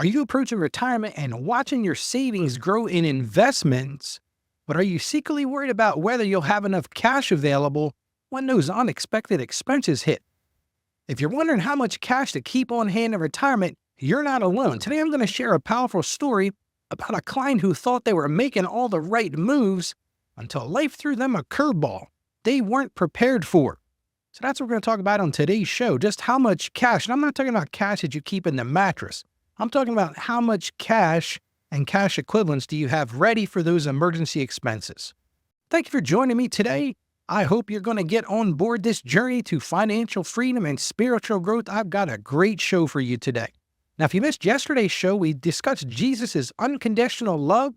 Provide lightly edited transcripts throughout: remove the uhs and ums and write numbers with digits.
Are you approaching retirement and watching your savings grow in investments, but are you secretly worried about whether you'll have enough cash available when those unexpected expenses hit? If you're wondering how much cash to keep on hand in retirement, you're not alone. Today I'm going to share a powerful story about a client who thought they were making all the right moves until life threw them a curveball they weren't prepared for. So that's what we're going to talk about on today's show, just how much cash, and I'm not talking about cash that you keep in the mattress. I'm talking about how much cash and cash equivalents do you have ready for those emergency expenses. Thank you for joining me today. I hope you're going to get on board this journey to financial freedom and spiritual growth. I've got a great show for you today. Now, if you missed yesterday's show, we discussed Jesus' unconditional love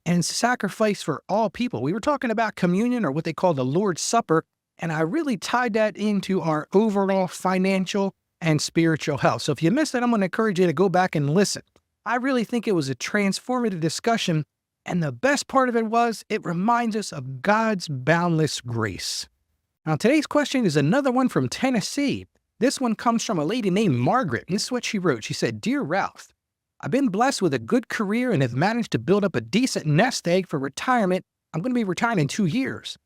and sacrifice for all people. We were talking about communion, or what they call the Lord's Supper, and I really tied that into our overall financial and spiritual health. So if you missed that, I'm going to encourage you to go back and listen. I really think it was a transformative discussion, and the best part of it was it reminds us of God's boundless grace. Now, today's question is another one from Tennessee. This one comes from a lady named Margaret. This is what she wrote. She said, "Dear Ralph, I've been blessed with a good career and have managed to build up a decent nest egg for retirement. I'm going to be retiring in 2 years.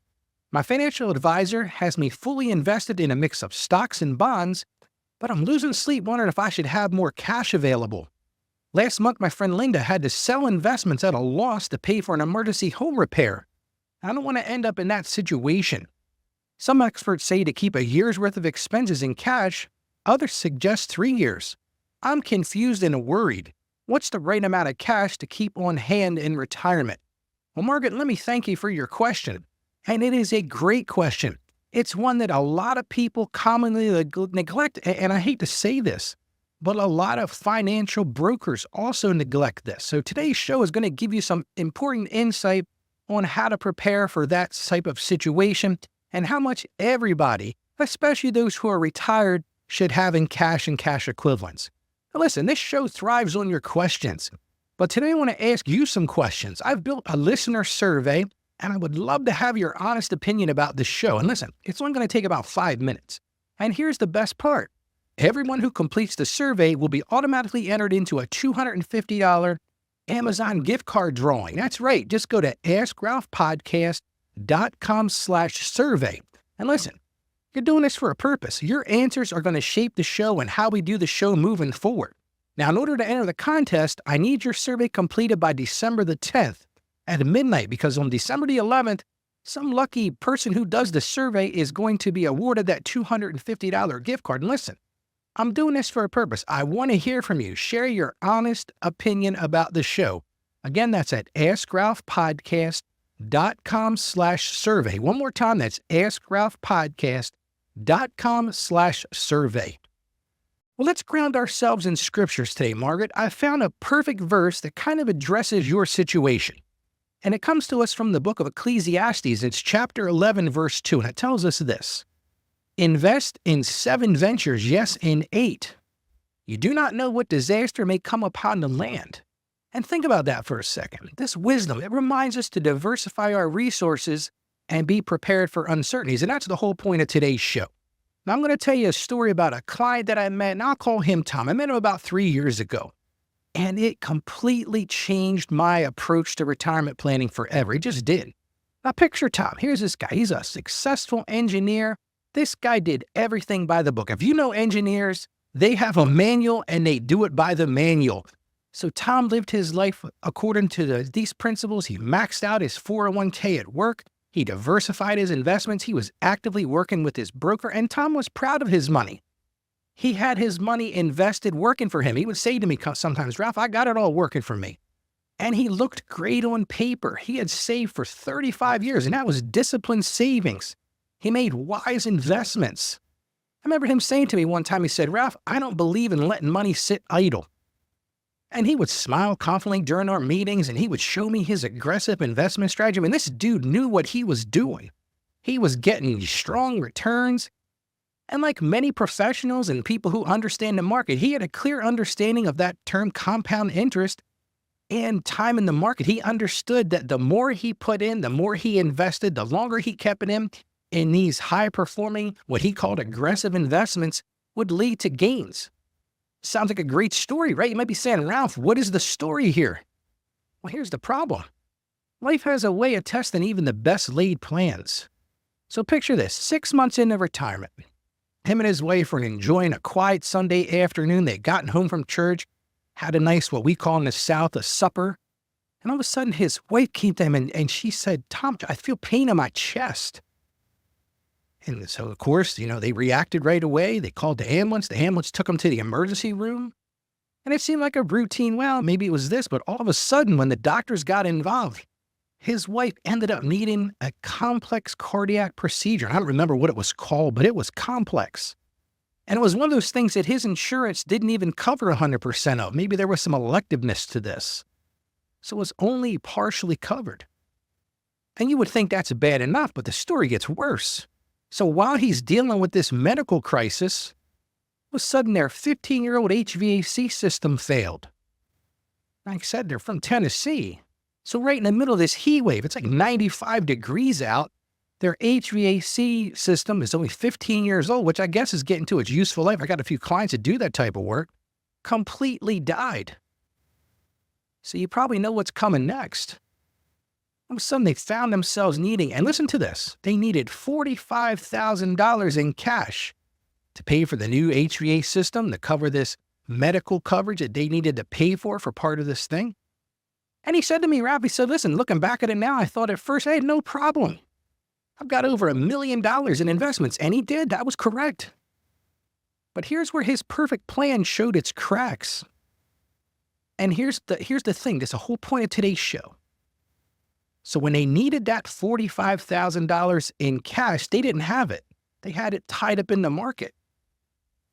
My financial advisor has me fully invested in a mix of stocks and bonds, but I'm losing sleep wondering if I should have more cash available. Last month, my friend Linda had to sell investments at a loss to pay for an emergency home repair. I don't want to end up in that situation. Some experts say to keep a year's worth of expenses in cash. Others suggest 3 years. I'm confused and worried. What's the right amount of cash to keep on hand in retirement?" Well, Margaret, let me thank you for your question. And it is a great question. It's one that a lot of people commonly neglect, and I hate to say this, but a lot of financial brokers also neglect this. So today's show is going to give you some important insight on how to prepare for that type of situation and how much everybody, especially those who are retired, should have in cash and cash equivalents. Now listen, this show thrives on your questions, but today I want to ask you some questions. I've built a listener survey, and I would love to have your honest opinion about this show. And listen, it's only going to take about 5 minutes. And here's the best part. Everyone who completes the survey will be automatically entered into a $250 Amazon gift card drawing. That's right. Just go to askralphpodcast.com/survey. And listen, you're doing this for a purpose. Your answers are going to shape the show and how we do the show moving forward. Now, in order to enter the contest, I need your survey completed by December the 10th. At midnight, because on December the 11th, some lucky person who does the survey is going to be awarded that $250 gift card. And listen, I'm doing this for a purpose. I want to hear from you. Share your honest opinion about the show. Again, that's at askralphpodcast.com/survey. One more time, that's askralphpodcast.com/survey. Well, let's ground ourselves in scriptures today, Margaret. I found a perfect verse that kind of addresses your situation. And it comes to us from the book of Ecclesiastes. It's chapter 11, verse 2, and it tells us this: "Invest in 7 ventures, yes, in 8. You do not know what disaster may come upon the land." And think about that for a second. This wisdom, it reminds us to diversify our resources and be prepared for uncertainties. And that's the whole point of today's show. Now, I'm going to tell you a story about a client that I met, and I'll call him Tom. I met him about 3 years ago. And it completely changed my approach to retirement planning forever. It just did. Now picture Tom. Here's this guy. He's a successful engineer. This guy did everything by the book. If you know engineers, they have a manual and they do it by the manual. So Tom lived his life according to these principles. He maxed out his 401k at work. He diversified his investments. He was actively working with his broker, and Tom was proud of his money. He had his money invested working for him. He would say to me sometimes, "Ralph, I got it all working for me." And he looked great on paper. He had saved for 35 years, and that was disciplined savings. He made wise investments. I remember him saying to me one time, he said, "Ralph, I don't believe in letting money sit idle." And he would smile confidently during our meetings, and he would show me his aggressive investment strategy. I mean, this dude knew what he was doing. He was getting strong returns. And like many professionals and people who understand the market, he had a clear understanding of that term compound interest and time in the market. He understood that the more he put in, the more he invested, the longer he kept it in these high-performing, what he called aggressive investments, would lead to gains. Sounds like a great story, right? You might be saying, Ralph, what is the story here? Well, here's the problem. Life has a way of testing even the best laid plans. So picture this, 6 months into retirement. Him and his wife were enjoying a quiet Sunday afternoon. They'd gotten home from church, had a nice, what we call in the South, a supper. And all of a sudden, his wife came to him and she said, Tom, I feel pain in my chest. And so, of course, they reacted right away. They called the ambulance. The ambulance took him to the emergency room. And it seemed like a routine, well, maybe it was this, but all of a sudden, when the doctors got involved, his wife ended up needing a complex cardiac procedure. I don't remember what it was called, but it was complex. And it was one of those things that his insurance didn't even cover 100% of. Maybe there was some electiveness to this. So it was only partially covered. And you would think that's bad enough, but the story gets worse. So while he's dealing with this medical crisis, all of a sudden their 15-year-old HVAC system failed. Like I said, they're from Tennessee. So right in the middle of this heat wave, it's like 95 degrees out. Their HVAC system is only 15 years old, which I guess is getting to its useful life. I got a few clients that do that type of work. Completely died. So you probably know what's coming next. All of a sudden, they found themselves needing, and listen to this, they needed $45,000 in cash to pay for the new HVAC system, to cover this medical coverage that they needed to pay for part of this thing. And he said to me, Ralph, he said, listen, looking back at it now, I thought at first, hey, no problem. I've got over $1 million in investments. And he did. That was correct. But here's where his perfect plan showed its cracks. And here's the thing. That's the whole point of today's show. So when they needed that $45,000 in cash, they didn't have it. They had it tied up in the market.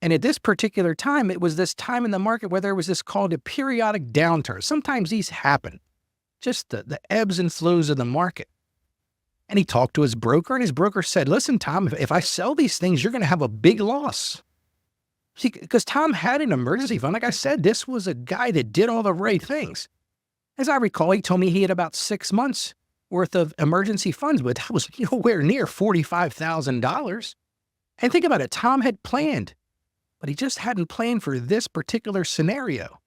And at this particular time, it was this time in the market where there was this called a periodic downturn. Sometimes these happen. Just the ebbs and flows of the market. And he talked to his broker, and his broker said, listen, Tom, if I sell these things, you're going to have a big loss. See, because Tom had an emergency fund. Like I said, this was a guy that did all the right things. As I recall, he told me he had about 6 months worth of emergency funds, but that was nowhere near $45,000. And think about it, Tom had planned, but he just hadn't planned for this particular scenario.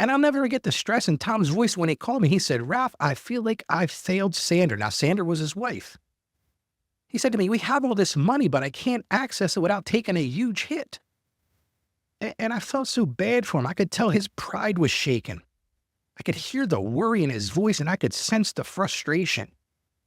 And I'll never forget the stress in Tom's voice when he called me. He said, Ralph, I feel like I've failed Sandra. Now, Sandra was his wife. He said to me, we have all this money, but I can't access it without taking a huge hit. And I felt so bad for him. I could tell his pride was shaken. I could hear the worry in his voice, and I could sense the frustration.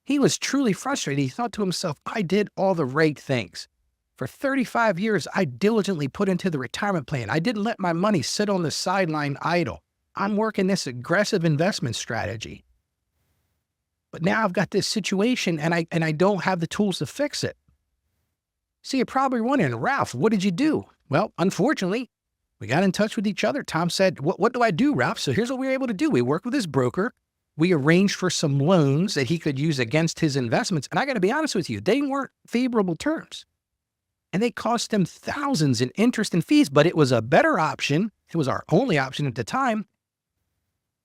He was truly frustrated. He thought to himself, I did all the right things. For 35 years, I diligently put into the retirement plan. I didn't let my money sit on the sideline idle. I'm working this aggressive investment strategy. But now I've got this situation, and I don't have the tools to fix it. See, you're probably wondering, Ralph, what did you do? Well, unfortunately, we got in touch with each other. Tom said, what do I do, Ralph? So here's what we were able to do. We worked with his broker. We arranged for some loans that he could use against his investments. And I got to be honest with you, they weren't favorable terms. And they cost him thousands in interest and fees, but it was a better option. It was our only option at the time,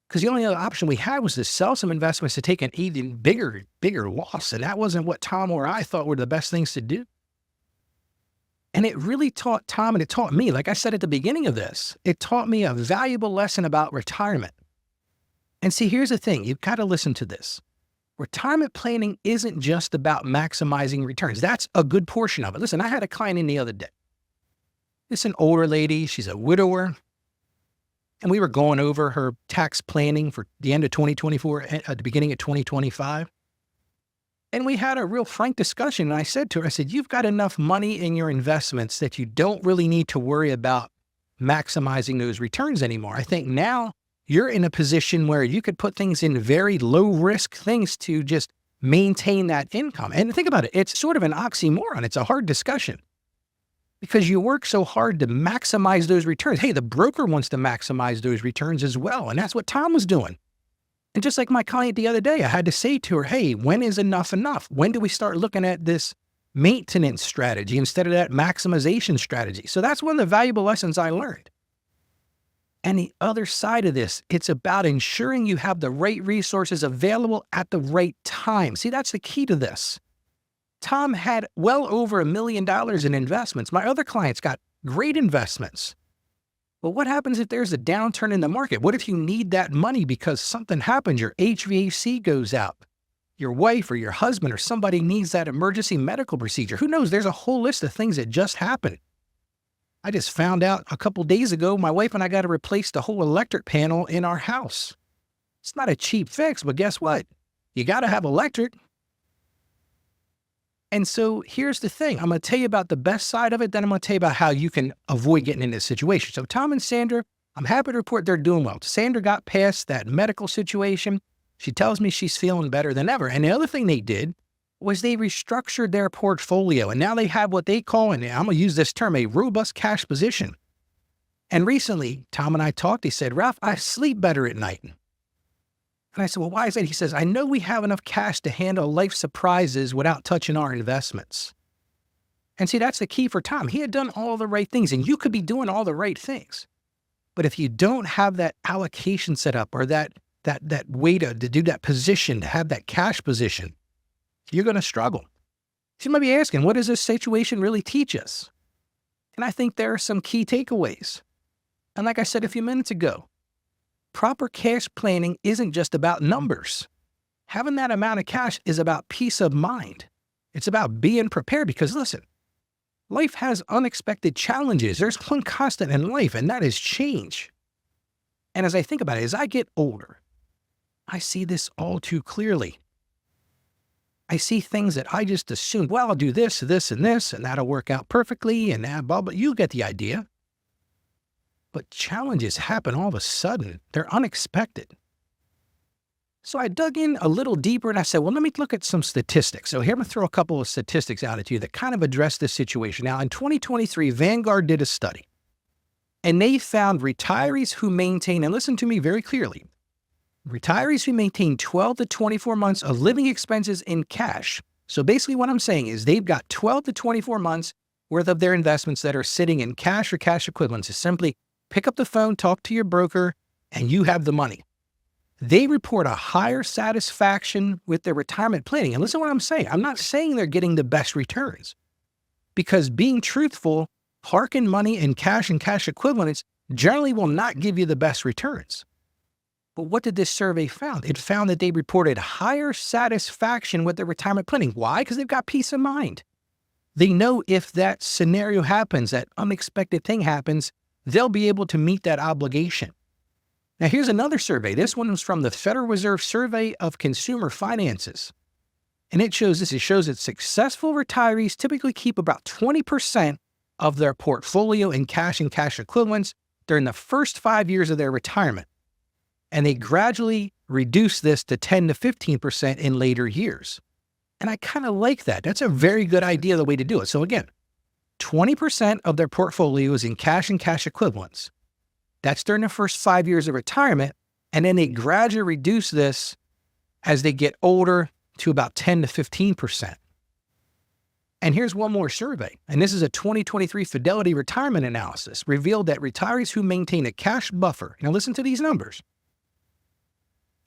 because the only other option we had was to sell some investments to take an even bigger loss. And that wasn't what Tom or I thought were the best things to do. And it really taught Tom, and it taught me, like I said at the beginning of this, it taught me a valuable lesson about retirement. And see, here's the thing. You've got to listen to this. Retirement planning isn't just about maximizing returns. That's a good portion of it. Listen, I had a client in the other day. It's an older lady. She's a widower. And we were going over her tax planning for the end of 2024, at the beginning of 2025. And we had a real frank discussion. And I said to her, I said, you've got enough money in your investments that you don't really need to worry about maximizing those returns anymore. I think now you're in a position where you could put things in very low risk things to just maintain that income. And think about it. It's sort of an oxymoron. It's a hard discussion because you work so hard to maximize those returns. Hey, the broker wants to maximize those returns as well. And that's what Tom was doing. And just like my client the other day, I had to say to her, hey, when is enough enough? When do we start looking at this maintenance strategy instead of that maximization strategy? So that's one of the valuable lessons I learned. And the other side of this, it's about ensuring you have the right resources available at the right time. See, that's the key to this. Tom had well over $1 million in investments. My other clients got great investments. But what happens if there's a downturn in the market? What if you need that money because something happens? Your HVAC goes out. Your wife or your husband or somebody needs that emergency medical procedure. Who knows? There's a whole list of things that just happen. I just found out a couple days ago, my wife and I got to replace the whole electric panel in our house. It's not a cheap fix, but guess what? You got to have electric. And so here's the thing. I'm going to tell you about the best side of it. Then I'm going to tell you about how you can avoid getting in this situation. So Tom and Sandra, I'm happy to report they're doing well. Sandra got past that medical situation. She tells me she's feeling better than ever. And the other thing they did was they restructured their portfolio. And now they have what they call, and I'm going to use this term, a robust cash position. And recently, Tom and I talked. He said, Ralph, I sleep better at night. And I said, well, why is that? He says, I know we have enough cash to handle life surprises without touching our investments. And see, that's the key for Tom. He had done all the right things, and you could be doing all the right things. But if you don't have that allocation set up or that way to do that position, to have that cash position, you're going to struggle. So you might be asking, what does this situation really teach us? And I think there are some key takeaways. And like I said a few minutes ago, proper cash planning isn't just about numbers. Having that amount of cash is about peace of mind. It's about being prepared because, listen, life has unexpected challenges. There's one constant in life, and that is change. And as I think about it, as I get older, I see this all too clearly. I see things that I just assumed, well, I'll do this, this, and this, and that'll work out perfectly, and that, blah, blah. You get the idea. But challenges happen all of a sudden. They're unexpected. So I dug in a little deeper and I said, well, let me look at some statistics. So here I'm going to throw a couple of statistics out at you that kind of address this situation. Now, in 2023, Vanguard did a study, and they found retirees who maintain, and listen to me very clearly, retirees who maintain 12 to 24 months of living expenses in cash. So basically what I'm saying is they've got 12 to 24 months worth of their investments that are sitting in cash or cash equivalents. It's simply pick up the phone, talk to your broker, and you have the money. They report a higher satisfaction with their retirement planning. And listen to what I'm saying. I'm not saying they're getting the best returns, because being truthful, parking money in cash and cash equivalents generally will not give you the best returns. But what did this survey found? It found that they reported higher satisfaction with their retirement planning. Why? Because they've got peace of mind. They know if that scenario happens, that unexpected thing happens, they'll be able to meet that obligation. Now, here's another survey. This one was from the Federal Reserve Survey of Consumer Finances. And it shows this. It shows that successful retirees typically keep about 20% of their portfolio in cash and cash equivalents during the first 5 years of their retirement. And they gradually reduce this to 10 to 15% in later years. And I kind of like that. That's a very good idea, the way to do it. So again, 20% of their portfolio is in cash and cash equivalents. That's during the first 5 years of retirement. And then they gradually reduce this as they get older to about 10 to 15%. And here's one more survey. And this is a 2023 Fidelity Retirement Analysis, revealed that retirees who maintain a cash buffer, now listen to these numbers,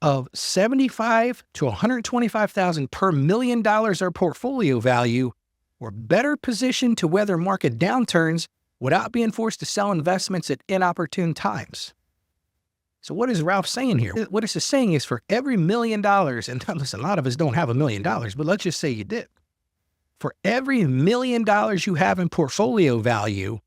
of $75,000 to $125,000 per $1 million of portfolio value were better positioned to weather market downturns without being forced to sell investments at inopportune times. So what is Ralph saying here? What this is saying is for every $1 million, and listen, a lot of us don't have $1 million, but let's just say you did. For every $1 million you have in portfolio value,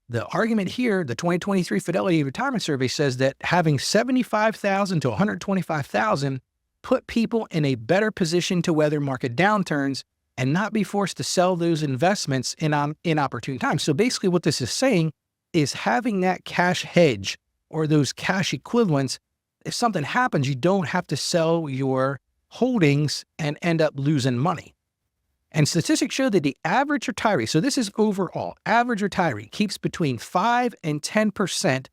the argument here, the 2023 Fidelity Retirement Survey says that having $75,000 to $125,000 put people in a better position to weather market downturns and not be forced to sell those investments in inopportune times. So basically what this is saying is having that cash hedge or those cash equivalents, if something happens, you don't have to sell your holdings and end up losing money. And statistics show that the average retiree, so this is overall, average retiree keeps between 5 and 10%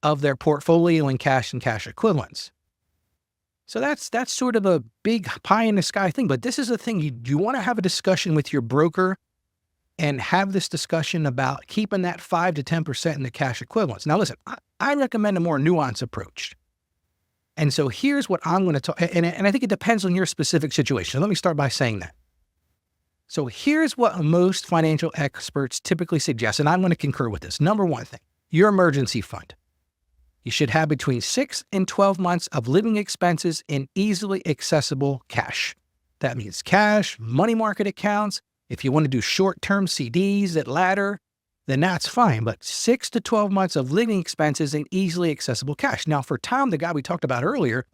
of their portfolio in cash and cash equivalents. So that's sort of a big pie in the sky thing, but this is a thing you want to have a discussion with your broker and have this discussion about keeping that 5 to 10% in the cash equivalents. Now listen, I recommend a more nuanced approach. And so here's what I'm going to talk, and I think it depends on your specific situation. Let me start by saying that. So here's what most financial experts typically suggest, and I'm going to concur with this. Number one thing, Your emergency fund. You should have between 6 and 12 months of living expenses in easily accessible cash. That means cash, money market accounts. If you want to do short-term CDs that ladder, then that's fine. But 6 to 12 months of living expenses in easily accessible cash. Now, for Tom, the guy we talked about earlier,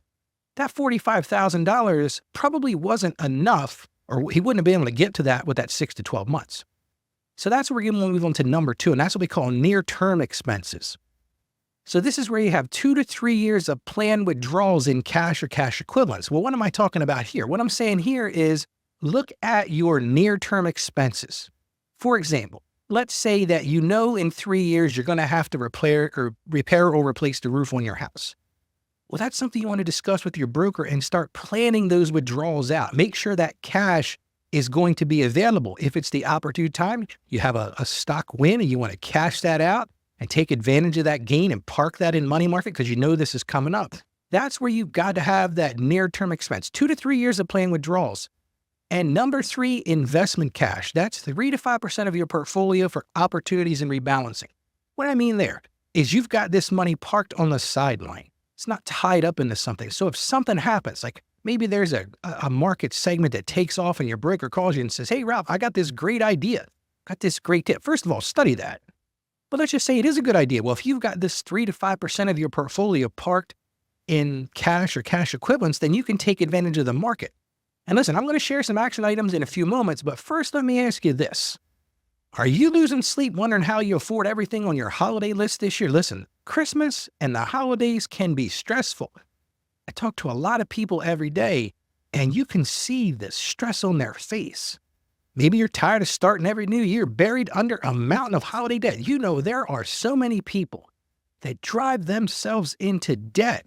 that $45,000 probably wasn't enough, or he wouldn't have been able to get to that with that 6 to 12 months. So that's where we're going to move on to number 2, and that's what we call near-term expenses. So this is where you have 2 to 3 years of planned withdrawals in cash or cash equivalents. Well, what am I talking about here? What I'm saying here is look at your near-term expenses. For example, let's say that you know in 3 years you're going to have to repair or replace the roof on your house. Well, that's something you want to discuss with your broker and start planning those withdrawals out. Make sure that cash is going to be available. If it's the opportune time, you have a stock win and you want to cash that out and take advantage of that gain and park that in money market because you know this is coming up. That's where you've got to have that near-term expense, 2 to 3 years of planned withdrawals. And number 3, investment cash. That's 3 to 5% of your portfolio for opportunities and rebalancing. What I mean there is you've got this money parked on the sideline. It's not tied up into something. So if something happens, like maybe there's a market segment that takes off and your broker calls you and says, hey, Ralph, I got this great idea. Got this great tip. First of all, study that. But let's just say it is a good idea. Well, if you've got this 3 to 5% of your portfolio parked in cash or cash equivalents, then you can take advantage of the market. And listen, I'm going to share some action items in a few moments, but first let me ask you this. Are you losing sleep wondering how you afford everything on your holiday list this year? Listen, Christmas and the holidays can be stressful. I talk to a lot of people every day, and you can see the stress on their face. Maybe you're tired of starting every new year buried under a mountain of holiday debt. You know, there are so many people that drive themselves into debt.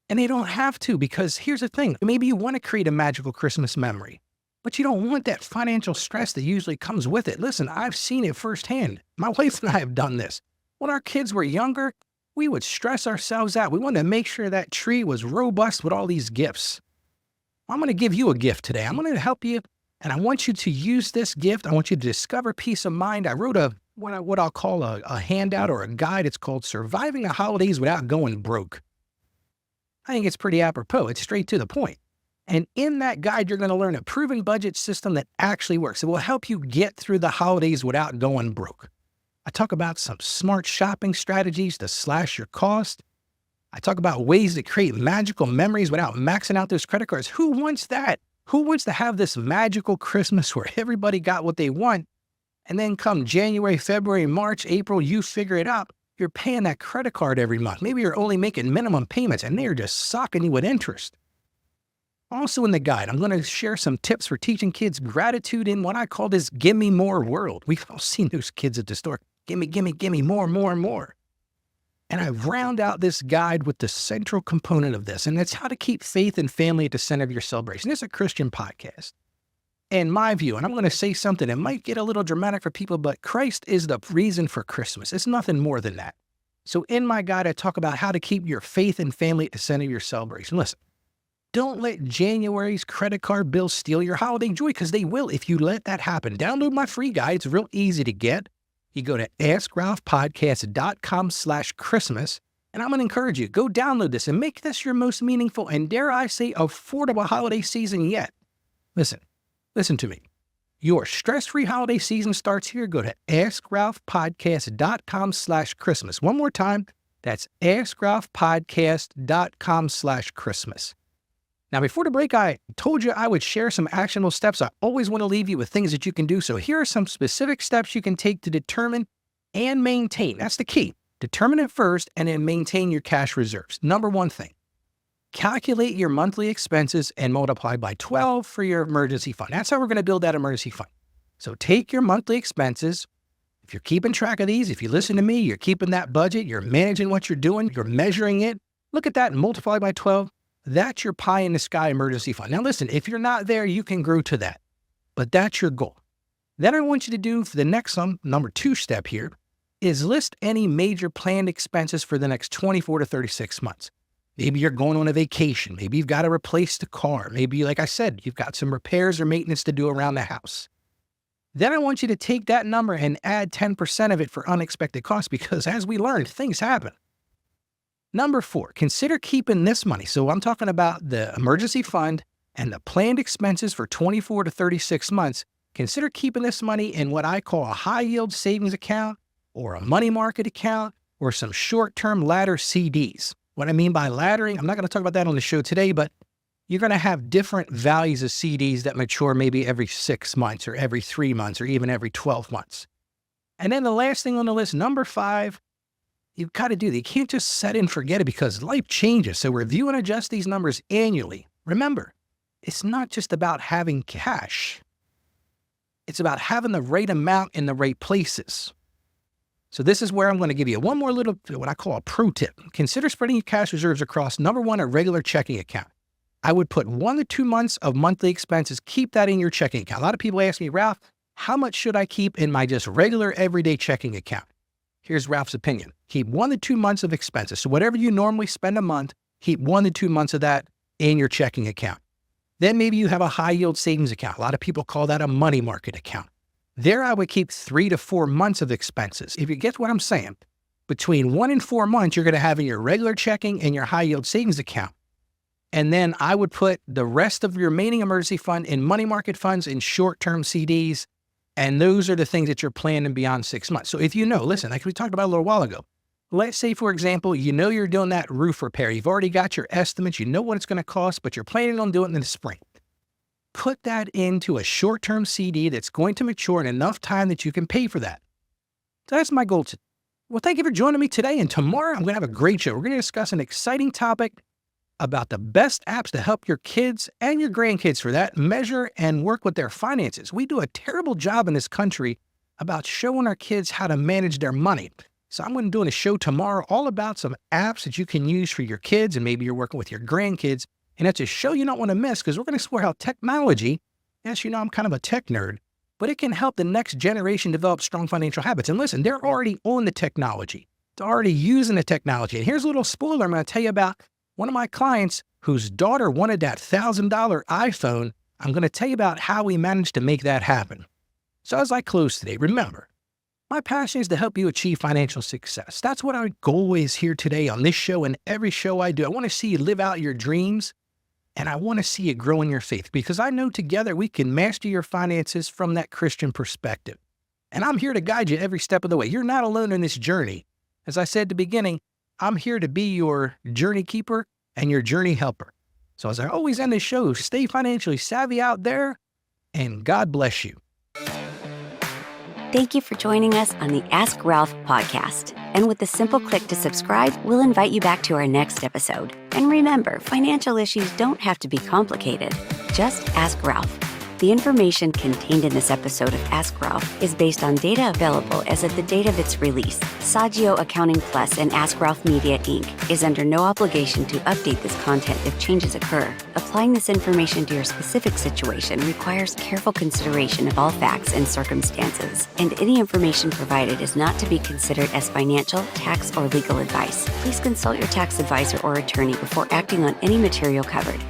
And they don't have to, because here's the thing. Maybe you want to create a magical Christmas memory, but you don't want that financial stress that usually comes with it. Listen, I've seen it firsthand. My wife and I have done this. When our kids were younger, we would stress ourselves out. We wanted to make sure that tree was robust with all these gifts. I'm going to give you a gift today. I'm going to help you, and I want you to use this gift. I want you to discover peace of mind. I wrote what I'll call a handout or a guide. It's called Surviving the Holidays Without Going Broke. I think it's pretty apropos. It's straight to the point. And in that guide, you're going to learn a proven budget system that actually works. It will help you get through the holidays without going broke. I talk about some smart shopping strategies to slash your cost. I talk about ways to create magical memories without maxing out those credit cards. Who wants that? Who wants to have this magical Christmas where everybody got what they want, and then come January, February, March, April, you figure it out, you're paying that credit card every month. Maybe you're only making minimum payments, and they're just socking you with interest. Also in the guide, I'm going to share some tips for teaching kids gratitude in what I call this gimme more world. We've all seen those kids at the store. Gimme, gimme, gimme, more, more, and more. And I round out this guide with the central component of this, and it's how to keep faith and family at the center of your celebration. It's a Christian podcast. In my view, and I'm going to say something that might get a little dramatic for people, but Christ is the reason for Christmas. It's nothing more than that. So in my guide, I talk about how to keep your faith and family at the center of your celebration. Listen, don't let January's credit card bills steal your holiday joy, because they will if you let that happen. Download my free guide. It's real easy to get. You go to askralphpodcast.com/Christmas, and I'm going to encourage you, go download this and make this your most meaningful and, dare I say, affordable holiday season yet. Listen to me. Your stress-free holiday season starts here. Go to askralphpodcast.com/Christmas. One more time, that's askralphpodcast.com/Christmas. Now, before the break, I told you I would share some actionable steps. I always want to leave you with things that you can do. So here are some specific steps you can take to determine and maintain. That's the key. Determine it first and then maintain your cash reserves. Number one thing, calculate your monthly expenses and multiply by 12 for your emergency fund. That's how we're going to build that emergency fund. So take your monthly expenses. If you're keeping track of these, if you listen to me, you're keeping that budget, you're managing what you're doing, you're measuring it. Look at that and multiply by 12. That's your pie in the sky emergency fund. Now listen, if you're not there, you can grow to that, but that's your goal. Then I want you to do for the next number 2 step here is list any major planned expenses for the next 24 to 36 months. Maybe you're going on a vacation. Maybe you've got to replace the car. Maybe, like I said, you've got some repairs or maintenance to do around the house. Then I want you to take that number and add 10% of it for unexpected costs because, as we learned, things happen. Number 4, consider keeping this money. So I'm talking about the emergency fund and the planned expenses for 24 to 36 months. Consider keeping this money in what I call a high-yield savings account or a money market account or some short-term ladder CDs. What I mean by laddering, I'm not going to talk about that on the show today, but you're going to have different values of CDs that mature maybe every 6 months or every 3 months or even every 12 months. And then the last thing on the list, number 5, you've got to do that. You can't just set it and forget it because life changes. So review and adjust these numbers annually. Remember, it's not just about having cash. It's about having the right amount in the right places. So this is where I'm going to give you one more little, what I call a pro tip. Consider spreading your cash reserves across, number 1, a regular checking account. I would put 1 to 2 months of monthly expenses. Keep that in your checking account. A lot of people ask me, Ralph, how much should I keep in my just regular everyday checking account? Here's Ralph's opinion. Keep 1 to 2 months of expenses. So whatever you normally spend a month, keep 1 to 2 months of that in your checking account. Then maybe you have a high yield savings account. A lot of people call that a money market account. There I would keep 3 to 4 months of expenses. If you get what I'm saying, between 1 and 4 months, you're going to have in your regular checking and your high yield savings account. And then I would put the rest of your remaining emergency fund in money market funds and short-term CDs. And those are the things that you're planning beyond 6 months. So if you know, listen, like we talked about a little while ago, let's say, for example, you know you're doing that roof repair. You've already got your estimates. You know what it's going to cost, but you're planning on doing it in the spring. Put that into a short-term CD that's going to mature in enough time that you can pay for that. So that's my goal today. Well, thank you for joining me today. And tomorrow, I'm going to have a great show. We're going to discuss an exciting topic about the best apps to help your kids and your grandkids, for that, measure and work with their finances. We do a terrible job in this country about showing our kids how to manage their money. So I'm going to do a show tomorrow all about some apps that you can use for your kids, and maybe you're working with your grandkids. And it's a show you don't want to miss because we're going to explore how technology, yes, you know, I'm kind of a tech nerd, but it can help the next generation develop strong financial habits. And listen, they're already on the technology. They're already using the technology. And here's a little spoiler I'm going to tell you about one of my clients whose daughter wanted that $1,000 iPhone. I'm going to tell you about how we managed to make that happen. So as I close today, remember, my passion is to help you achieve financial success. That's what our goal is here today on this show and every show I do. I want to see you live out your dreams, and I want to see you grow in your faith, because I know together we can master your finances from that Christian perspective. And I'm here to guide you every step of the way. You're not alone in this journey. As I said at the beginning, I'm here to be your journey keeper and your journey helper. So as I always end the show, stay financially savvy out there, and God bless you. Thank you for joining us on the Ask Ralph podcast. And with a simple click to subscribe, we'll invite you back to our next episode. And remember, financial issues don't have to be complicated. Just ask Ralph. The information contained in this episode of Ask Ralph is based on data available as of the date of its release. Saggio Accounting Plus and Ask Ralph Media, Inc. is under no obligation to update this content if changes occur. Applying this information to your specific situation requires careful consideration of all facts and circumstances, and any information provided is not to be considered as financial, tax, or legal advice. Please consult your tax advisor or attorney before acting on any material covered.